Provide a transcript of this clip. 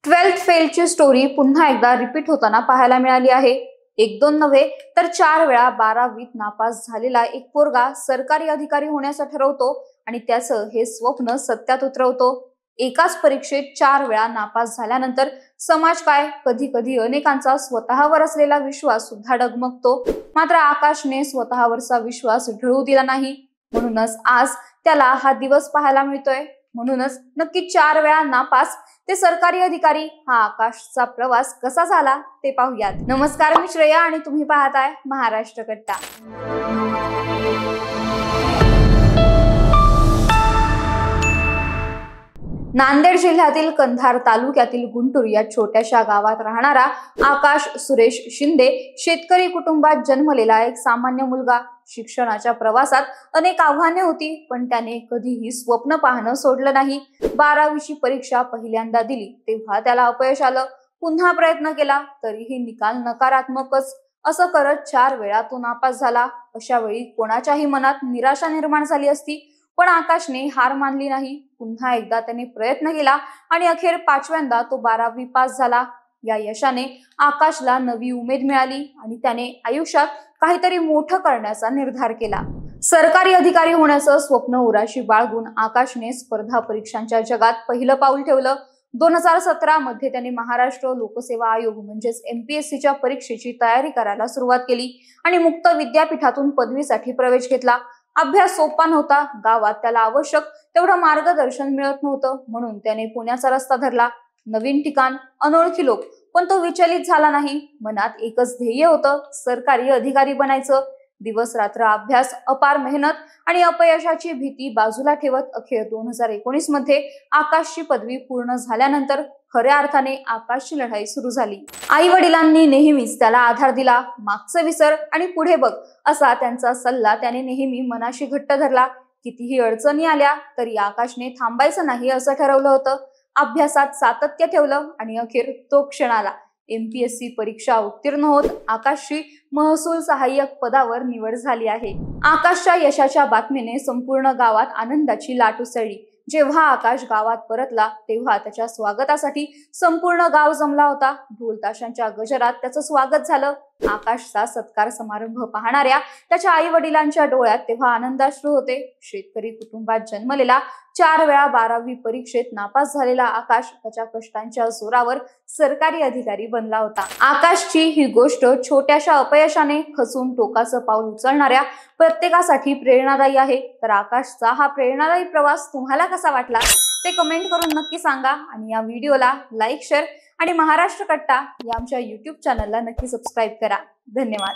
12th फेलची story पुन्हा एकदा repeat होताना पाहायला मिळाली आहे। एक दोन नव्हे तर 4 वेळा 12वीत नापास झालेला एक पोरगा सरकारी अधिकारी होण्याचं ठरवतो आणि त्याचं हे स्वप्न सत्यात उतरवतो। एकाच परीक्षेत 4 वेळा नापास झाल्यानंतर समाज काय, कधी कधी अनेकांचा स्वतःवर असलेला विश्वास सुद्धा डगमगतो। मात्र आकाशने स्वतःवरचा विश्वास ढळू दिला नाही, म्हणूनच आज त्याला हा दिवस पाहायला मिळतोय। म्हणूनच नक्की 4 वेळा नापास ते सरकारी अधिकारी हा आकाशचा प्रवास कसा झाला ते पाहूयात। नमस्कार, मी श्रेया आणि तुम्ही पाहताय महाराष्ट्र कट्टा। नांदेड जिल्ह्यातील कंधार तालुक्यातील गुंटूर या छोट्याशा गावात राहणारा आकाश सुरेश शिंदे शेतकरी कुटुंबात जन्मलेला एक सामान्य मुलगा। शिक्षणाच्या प्रवासात अनेक आव्हाने होती, पण त्याने कधीही स्वप्न पाहणं सोडलं नाही। 12वीची परीक्षा पहिल्यांदा दिली तेव्हा त्याला अपयश आलं। पुन्हा प्रयत्न केला तरीही निकाल नकारात्मकच। असं करत 4 वेळा तो नापास झाला। अशा वेळी कोणाच्याही मनात निराशा निर्माण झाली असती, पण आकाशने हार मानली नाही। पुन्हा एकदा त्याने प्रयत्न केला आणि अखेर 5व्यांदा तो 12वी पास झाला। या यशाने आकाशला नवी उमेद मिळाली आणि त्याने आयुष्यात काहीतरी मोठं करण्याचा निर्धार केला। सरकारी अधिकारी होण्याचं स्वप्न उराशी बाळगून आकाशने स्पर्धा परीक्षांच्या जगात पहिलं पाऊल ठेवलं। 2017 मध्ये त्याने महाराष्ट्र लोकसेवा आयोग म्हणजेच MPSCच्या परीक्षेची तयारी करायला सुरुवात केली आणि मुक्त विद्यापीठातून पदवीसाठी प्रवेश घेतला। अभ्यास सोपा नव्हता, गावात त्याला आवश्यक तेवढं मार्गदर्शन मिळत नव्हतं, म्हणून त्याने पुण्याचा रस्ता धरला। नवीन ठिकाण, अनोळखी लोक, पण तो विचलित झाला नाही। मनात एकच ध्येय होतं, सरकारी अधिकारी बनायचं। दिवस रात्र अभ्यास, अपार मेहनत आणि अपयशाची भीती बाजूला ठेवत अखेर 2019 मध्ये आकाशची पदवी पूर्ण झाल्यानंतर खऱ्या अर्थाने आकाशची लढाई सुरू झाली। आई वडिलांनी नेहमीच त्याला आधार दिला। मागचं विसर आणि पुढे बघ असा त्यांचा सल्ला त्याने नेहमी मनाशी घट्ट धरला। कितीही अडचणी आल्या तरी आकाशने थांबायचं नाही असं ठरवलं होतं। अभ्यासात सातत्य ठेवलं आणि अखेर तो क्षण आला। MPSC परीक्षा उत्तीर्ण होत आकाशची महसूल सहाय्यक पदावर निवड झाली आहे। आकाशच्या यशाच्या बातमीने संपूर्ण गावात आनंदाची लाट उसळली। जेव्हा आकाश गावात परतला तेव्हा त्याच्या स्वागतासाठी संपूर्ण गाव जमला होता। ढोल ताशांच्या गजरात त्याचं स्वागत झालं। आकाशचा सत्कार समारंभ पाहणाऱ्या त्याच्या आई वडिलांच्या डोळ्यात तेव्हा आनंदाश्रू होते। शेतकरी कुटुंबात जन्मलेला 4 वेळा 12वी परीक्षेत नापास झालेला आकाश त्याच्या कष्टांच्या जोरावर सरकारी अधिकारी बनला होता। आकाशची ही गोष्ट छोट्याशा अपयशाने खचून टोकाचं पाऊल उचलणाऱ्या प्रत्येकासाठी प्रेरणादायी आहे। तर आकाशचा हा प्रेरणादायी प्रवास तुम्हाला कसा वाटला ते कमेंट करून नक्की सांगा आणि या व्हिडिओला लाईक, शेअर आणि महाराष्ट्र कट्टा या आमच्या YouTube चॅनलला नक्की सबस्क्राईब करा। धन्यवाद।